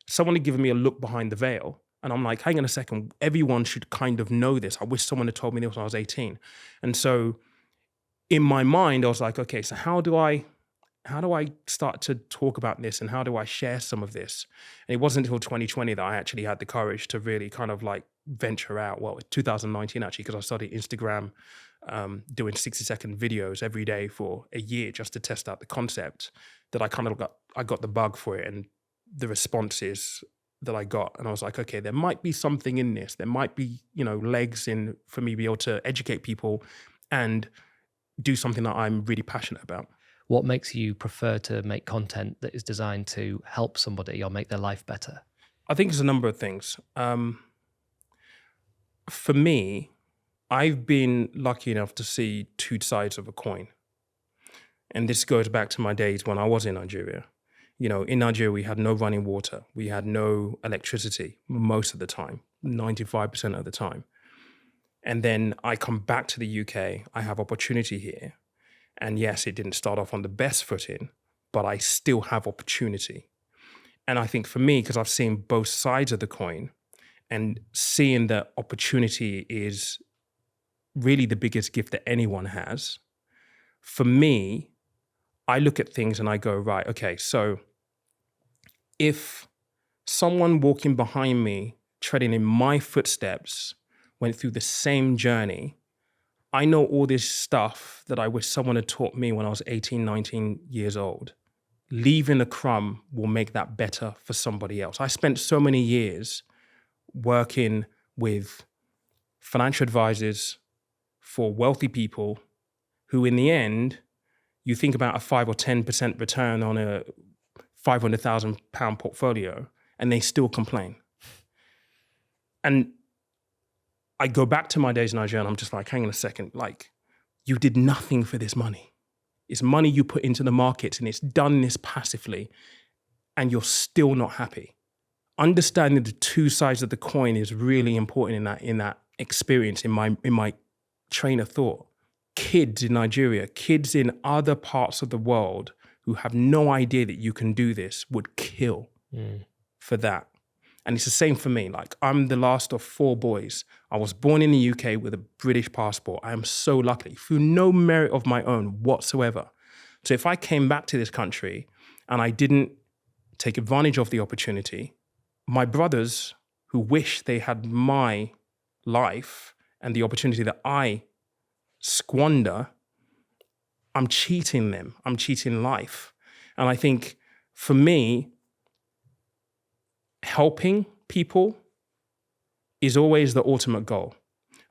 [SPEAKER 2] someone had given me a look behind the veil. And I'm like, hang on a second, everyone should kind of know this. I wish someone had told me this when I was 18. And so in my mind, I was like, okay, so how do I start to talk about this, and how do I share some of this? And it wasn't until 2020 that I actually had the courage to really kind of like venture out. Well, 2019 actually, because I started Instagram, doing 60-second videos every day for a year just to test out the concept, that I got the bug for it, and the responses that I got. And I was like, okay, there might be something in this. There might be, you know, legs in for me to be able to educate people and do something that I'm really passionate about.
[SPEAKER 1] What makes you prefer to make content that is designed to help somebody or make their life better?
[SPEAKER 2] I think it's a number of things. For me, I've been lucky enough to see two sides of a coin. And this goes back to my days when I was in Nigeria. You know, in Nigeria, we had no running water. We had no electricity most of the time, 95% of the time. And then I come back to the UK, I have opportunity here. And yes, it didn't start off on the best footing, but I still have opportunity. And I think for me, because I've seen both sides of the coin, and seeing that opportunity is really the biggest gift that anyone has, for me, I look at things and I go, right, okay, so if someone walking behind me, treading in my footsteps, went through the same journey, I know all this stuff that I wish someone had taught me when I was 18, 19 years old. Leaving a crumb will make that better for somebody else. I spent so many years working with financial advisors for wealthy people who, in the end, you think about a 5 or 10% return on a £500,000 portfolio, and they still complain. And I go back to my days in Nigeria and I'm just like, hang on a second, like, you did nothing for this money. It's money you put into the markets and it's done this passively and you're still not happy. Understanding the two sides of the coin is really important in that experience, in my train of thought. Kids in Nigeria, kids in other parts of the world who have no idea that you can do this would kill for that. And it's the same for me. Like, I'm the last of 4 boys. I was born in the UK with a British passport. I am so lucky, through no merit of my own whatsoever. So if I came back to this country and I didn't take advantage of the opportunity, my brothers who wish they had my life and the opportunity that I squander, I'm cheating them. I'm cheating life. And I think for me, helping people is always the ultimate goal.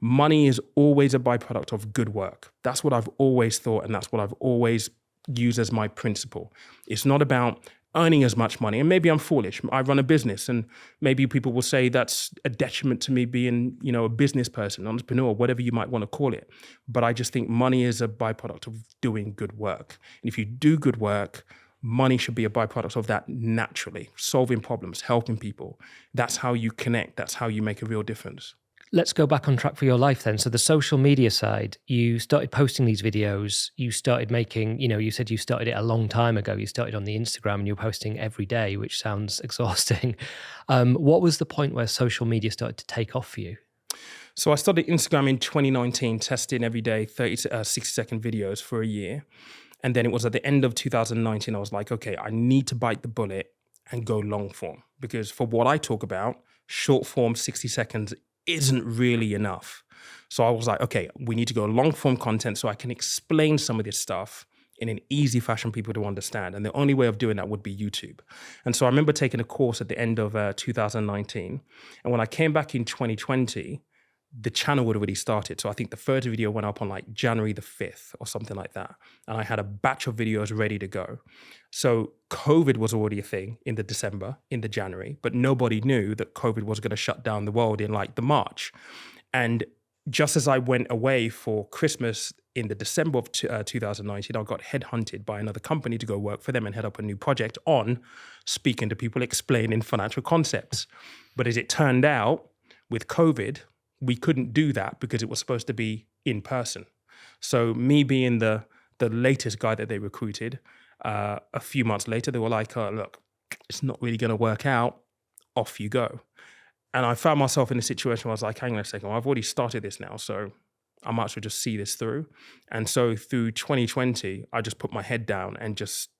[SPEAKER 2] Money is always a byproduct of good work. That's what I've always thought, and that's what I've always used as my principle. It's not about earning as much money. And maybe I'm foolish. I run a business, and maybe people will say that's a detriment to me being, a business person, entrepreneur, whatever you might want to call it. But I just think money is a byproduct of doing good work. And if you do good work, money should be a byproduct of that naturally. Solving problems, helping people. That's how you connect. That's how you make a real difference.
[SPEAKER 1] Let's go back on track for your life then. So the social media side, you started posting these videos, you started making, you said you started it a long time ago. You started on the Instagram and you were posting every day, which sounds exhausting. What was the point where social media started to take off for you?
[SPEAKER 2] So I started Instagram in 2019, testing every day 30 to 60-second videos for a year. And then it was at the end of 2019, I was like, okay, I need to bite the bullet and go long form. Because for what I talk about, short form, 60 seconds isn't really enough. So I was like, okay, we need to go long form content so I can explain some of this stuff in an easy fashion for people to understand. And the only way of doing that would be YouTube. And so I remember taking a course at the end of 2019. And when I came back in 2020, the channel would already started. So I think the first video went up on like January the 5th or something like that. And I had a batch of videos ready to go. So COVID was already a thing in the January, but nobody knew that COVID was going to shut down the world in like the March. And just as I went away for Christmas in the December of 2019, I got headhunted by another company to go work for them and head up a new project on speaking to people, explaining financial concepts. But as it turned out, with COVID, we couldn't do that because it was supposed to be in person. So me being the latest guy that they recruited, a few months later, they were like, look, it's not really going to work out. Off you go. And I found myself in a situation where I was like, hang on a second, I've already started this now, so I might as well just see this through. And so through 2020, I just put my head down and just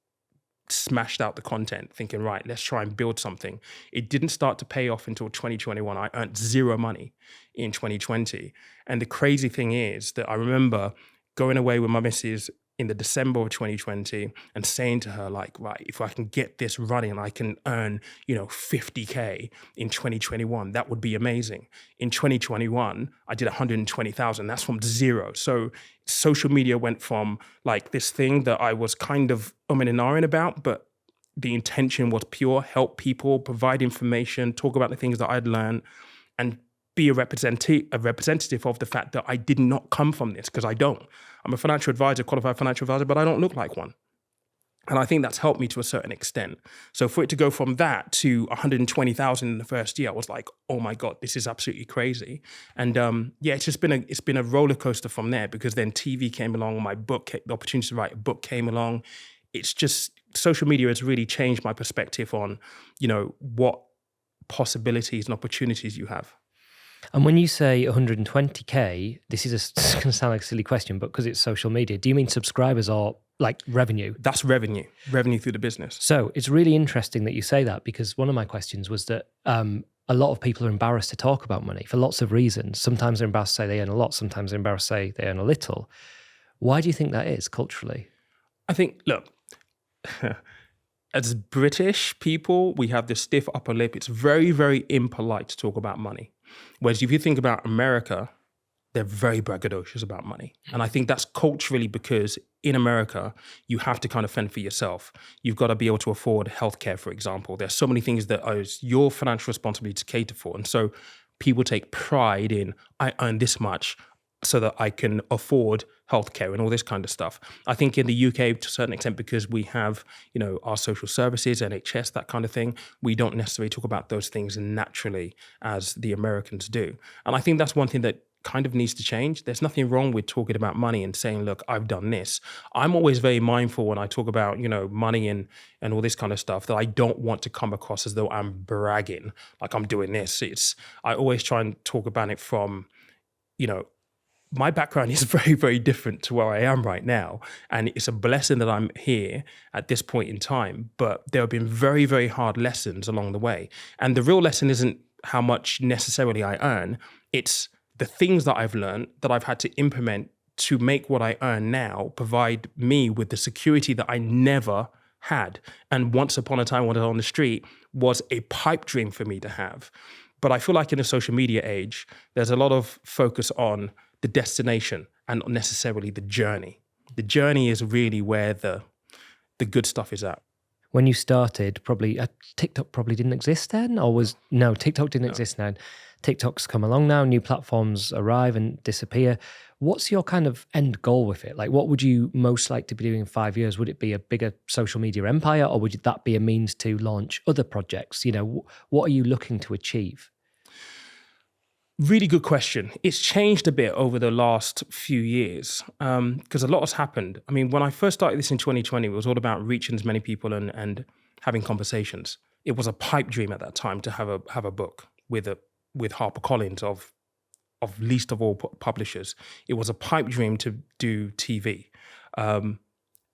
[SPEAKER 2] smashed out the content, thinking, right, let's try and build something. It didn't start to pay off until 2021. I earned zero money in 2020. And the crazy thing is that I remember going away with my missus in the December of 2020 and saying to her, like, right, if I can get this running, I can earn, 50K in 2021. That would be amazing. In 2021, I did 120,000. That's from zero. So social media went from like this thing that I was kind of and ahhing about, but the intention was pure, help people, provide information, talk about the things that I'd learned, and be a representative of the fact that I did not come from this, because I don't. I'm a financial advisor, qualified financial advisor, but I don't look like one. And I think that's helped me to a certain extent. So for it to go from that to 120,000 in the first year, I was like, oh my God, this is absolutely crazy. And it's been a roller coaster from there, because then TV came along, my book, the opportunity to write a book came along. It's just, social media has really changed my perspective on, what possibilities and opportunities you have.
[SPEAKER 1] And when you say 120K, this is going to sound like a silly question, but because it's social media, do you mean subscribers or like revenue?
[SPEAKER 2] That's revenue through the business.
[SPEAKER 1] So it's really interesting that you say that, because one of my questions was that a lot of people are embarrassed to talk about money for lots of reasons. Sometimes they're embarrassed to say they earn a lot. Sometimes they're embarrassed to say they earn a little. Why do you think that is culturally?
[SPEAKER 2] I think, look, as British people, we have this stiff upper lip. It's very, very impolite to talk about money. Whereas if you think about America, they're very braggadocious about money. And I think that's culturally because in America, you have to kind of fend for yourself. You've got to be able to afford healthcare, for example. There's so many things that are your financial responsibility to cater for. And so people take pride in, I earn this much, so that I can afford healthcare and all this kind of stuff. I think in the UK, to a certain extent, because we have, our social services, NHS, that kind of thing, we don't necessarily talk about those things naturally as the Americans do. And I think that's one thing that kind of needs to change. There's nothing wrong with talking about money and saying, look, I've done this. I'm always very mindful when I talk about, money and all this kind of stuff, that I don't want to come across as though I'm bragging, like I'm doing this. I always try and talk about it from, my background is very, very different to where I am right now. And it's a blessing that I'm here at this point in time. But there have been very, very hard lessons along the way. And the real lesson isn't how much necessarily I earn. It's the things that I've learned that I've had to implement to make what I earn now provide me with the security that I never had. And once upon a time when I was on the street was a pipe dream for me to have. But I feel like in a social media age, there's a lot of focus on the destination and not necessarily the journey. The journey is really where the good stuff is at.
[SPEAKER 1] When you started, probably TikTok probably didn't exist then, TikTok didn't exist then. TikTok's come along now, new platforms arrive and disappear. What's your kind of end goal with it? Like, what would you most like to be doing in 5 years? Would it be a bigger social media empire, or would that be a means to launch other projects? What are you looking to achieve?
[SPEAKER 2] Really good question. It's changed a bit over the last few years because a lot has happened. I mean, when I first started this in 2020, it was all about reaching as many people and having conversations. It was a pipe dream at that time to have a book with HarperCollins of least of all publishers. It was a pipe dream to do TV, and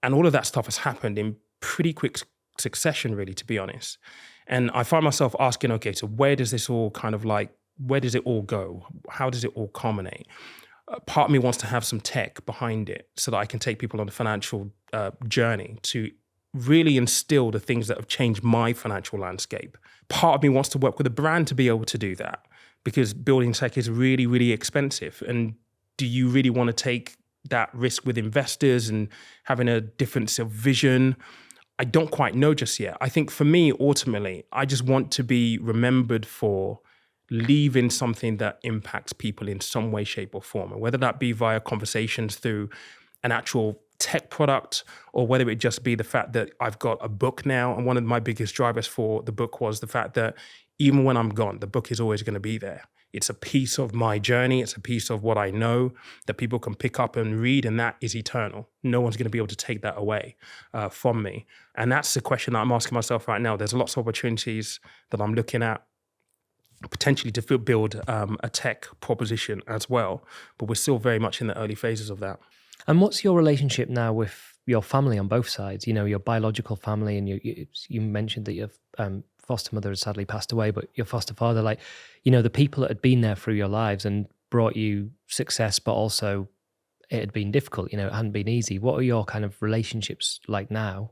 [SPEAKER 2] all of that stuff has happened in pretty quick succession, really, to be honest. And I find myself asking, okay, so where does it all go? How does it all culminate? Part of me wants to have some tech behind it so that I can take people on a financial journey to really instill the things that have changed my financial landscape. Part of me wants to work with a brand to be able to do that, because building tech is really, really expensive. And do you really want to take that risk with investors and having a different sort of vision? I don't quite know just yet. I think for me, ultimately, I just want to be remembered for leaving something that impacts people in some way, shape, or form. And whether that be via conversations through an actual tech product, or whether it just be the fact that I've got a book now. And one of my biggest drivers for the book was the fact that even when I'm gone, the book is always going to be there. It's a piece of my journey. It's a piece of what I know that people can pick up and read, and that is eternal. No one's going to be able to take that away from me. And that's the question that I'm asking myself right now. There's lots of opportunities that I'm looking at, potentially to build a tech proposition as well, but we're still very much in the early phases of that.
[SPEAKER 1] And what's your relationship now with your family on both sides? Your biological family, and you mentioned that your foster mother has sadly passed away, but your foster father, the people that had been there through your lives and brought you success, but also it had been difficult, it hadn't been easy. What are your kind of relationships like now?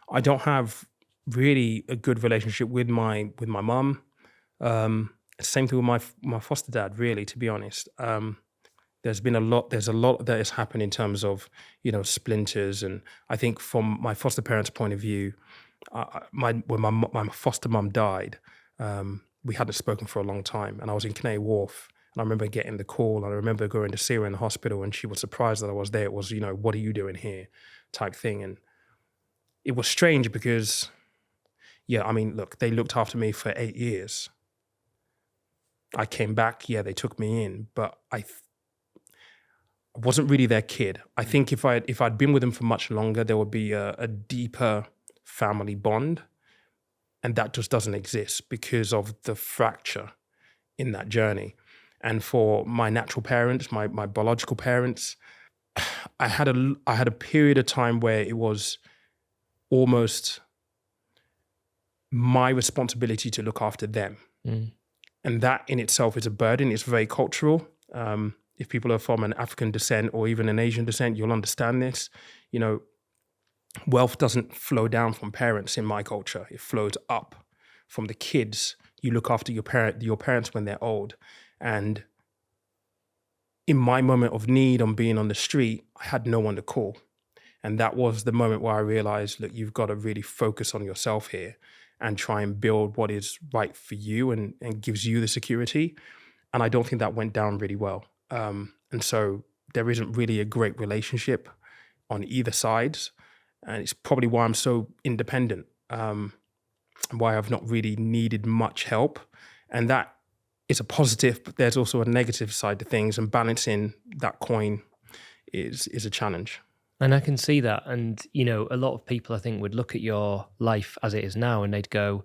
[SPEAKER 2] I don't have really a good relationship with my mum. Same thing with my foster dad, really, to be honest. There's a lot that has happened in terms of, splinters. And I think from my foster parents' point of view, when my foster mum died, we hadn't spoken for a long time, and I was in Canary Wharf, and I remember getting the call, and I remember going to see her in the hospital, and she was surprised that I was there. It was, what are you doing here type thing. And it was strange because, look, they looked after me for 8 years. I came back, they took me in, but I wasn't really their kid. I think if I'd been with them for much longer, there would be a deeper family bond, and that just doesn't exist because of the fracture in that journey. And for my natural parents, my biological parents, I had a period of time where it was almost my responsibility to look after them. Mm. And that in itself is a burden. It's very cultural. If people are from an African descent or even an Asian descent, you'll understand this. Wealth doesn't flow down from parents in my culture. It flows up from the kids. You look after your parents when they're old. And in my moment of need on being on the street, I had no one to call. And that was the moment where I realized, look, you've got to really focus on yourself here and try and build what is right for you and gives you the security. And I don't think that went down really well. And so there isn't really a great relationship on either sides. And it's probably why I'm so independent, and why I've not really needed much help. And that is a positive, but there's also a negative side to things, and balancing that coin is a challenge.
[SPEAKER 1] And I can see that. And, you know, a lot of people, I think, would look at your life as it is now and they'd go,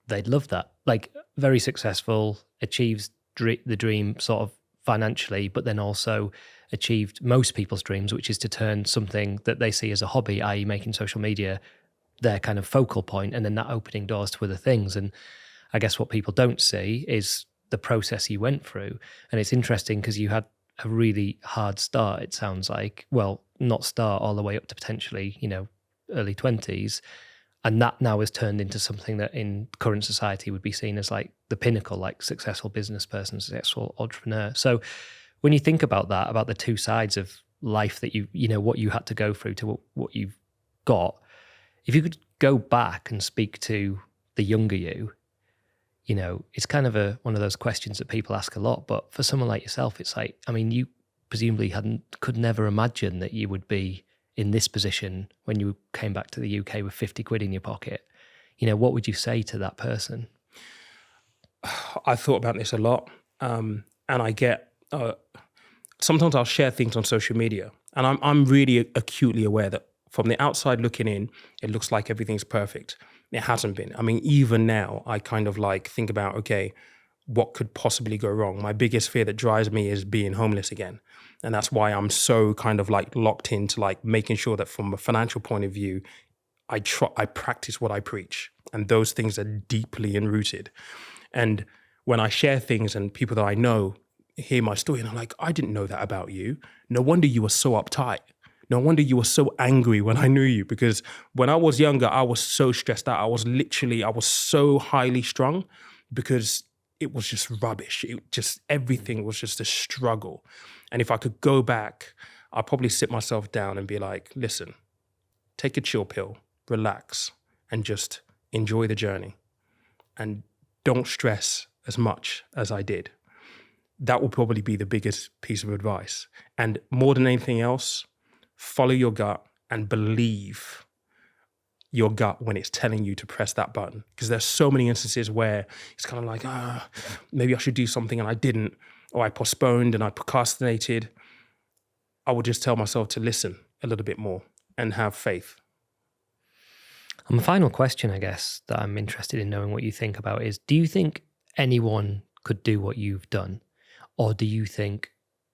[SPEAKER 1] they'd love that. Like, very successful, achieves the dream sort of financially, but then also achieved most people's dreams, which is to turn something that they see as a hobby, i.e. making social media, their kind of focal point, and then that opening doors to other things. And I guess what people don't see is the process you went through. And it's interesting because you had a really hard start, it sounds like. Well, not start all the way up to potentially, you know, early 20s. And that now has turned into something that in current society would be seen as like the pinnacle, like successful business person, successful entrepreneur. So when you think about that, about the two sides of life that you know, what you had to go through to what you've got, if you could go back and speak to the younger you know, it's kind of one of those questions that people ask a lot. But for someone like yourself, it's like, I mean, you presumably could never imagine that you would be in this position when you came back to the UK with 50 quid in your pocket. You know, what would you say to that person?
[SPEAKER 2] I thought about this a lot. And I get, sometimes I'll share things on social media, and I'm really acutely aware that from the outside looking in, it looks like everything's perfect. It hasn't been. I mean, even now, I kind of like think about, okay, what could possibly go wrong? My biggest fear that drives me is being homeless again. And that's why I'm so kind of like locked into like making sure that from a financial point of view, I practice what I preach. And those things are deeply enrooted. And when I share things and people that I know hear my story and I'm like, I didn't know that about you. No wonder you were so uptight. No wonder you were so angry when I knew you, because when I was younger, I was so stressed out. I was so highly strung because it was just rubbish. Everything was just a struggle. And if I could go back, I'd probably sit myself down and be like, listen, take a chill pill, relax, and just enjoy the journey. And don't stress as much as I did. That will probably be the biggest piece of advice. And more than anything else, follow your gut and believe your gut when it's telling you to press that button. Because there's so many instances where it's kind of like, maybe I should do something and I didn't, or I postponed and I procrastinated. I would just tell myself to listen a little bit more and have faith.
[SPEAKER 1] And the final question, I guess, that I'm interested in knowing what you think about is, do you think anyone could do what you've done? Or do you think,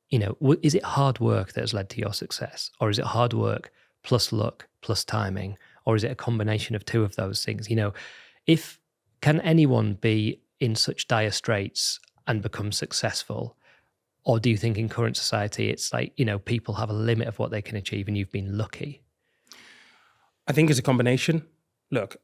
[SPEAKER 1] you know, is it hard work that has led to your success? Or is it hard work plus luck plus timing? Or is it a combination of two of those things? You know, can anyone be in such dire straits and become successful? Or do you think in current society, it's like, you know, people have a limit of what they can achieve and you've been lucky?
[SPEAKER 2] I think it's a combination. Look,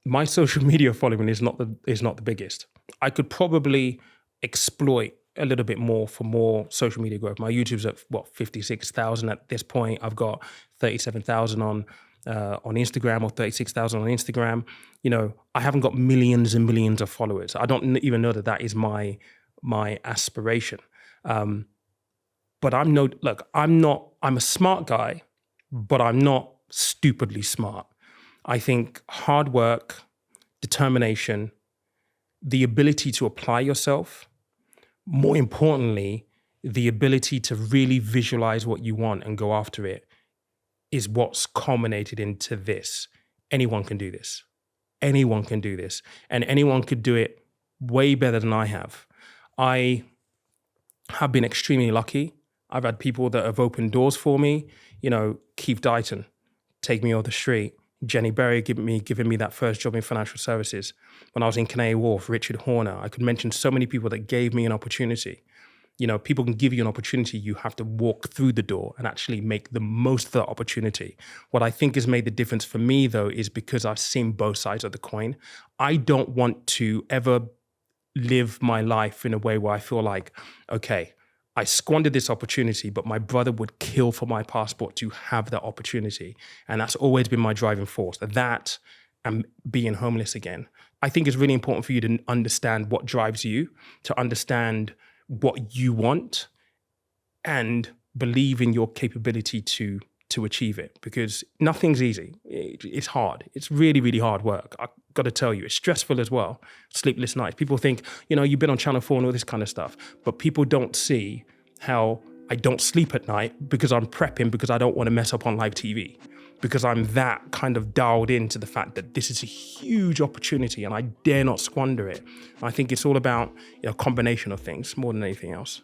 [SPEAKER 2] my social media following is not the biggest. I could probably exploit a little bit more for more social media growth. My YouTube's at 56,000 at this point. I've got 37,000 on Instagram, or 36,000 on Instagram. You know, I haven't got millions and millions of followers. I don't even know that is my aspiration. But I'm a smart guy, but I'm not stupidly smart. I think hard work, determination, the ability to apply yourself, more importantly, the ability to really visualize what you want and go after it is what's culminated into this. Anyone can do this. Anyone can do this. And anyone could do it way better than I have. I have been extremely lucky. I've had people that have opened doors for me. You know, Keith Dighton, take me off the street. Jenny Berry giving me that first job in financial services. When I was in Canary Wharf, Richard Horner. I could mention so many people that gave me an opportunity. You know, people can give you an opportunity. You have to walk through the door and actually make the most of that opportunity. What I think has made the difference for me, though, is because I've seen both sides of the coin. I don't want to ever live my life in a way where I feel like, okay, I squandered this opportunity, but my brother would kill for my passport to have that opportunity. And that's always been my driving force. That and being homeless again. I think it's really important for you to understand what drives you, to understand what you want, and believe in your capability to achieve it, because nothing's easy. It's hard. It's really, really hard work. I got to tell you, it's stressful as well. Sleepless nights. People think, you've been on Channel 4 and all this kind of stuff, but people don't see how I don't sleep at night because I'm prepping, because I don't want to mess up on live TV, because I'm that kind of dialed into the fact that this is a huge opportunity and I dare not squander it. I think it's all about a combination of things more than anything else.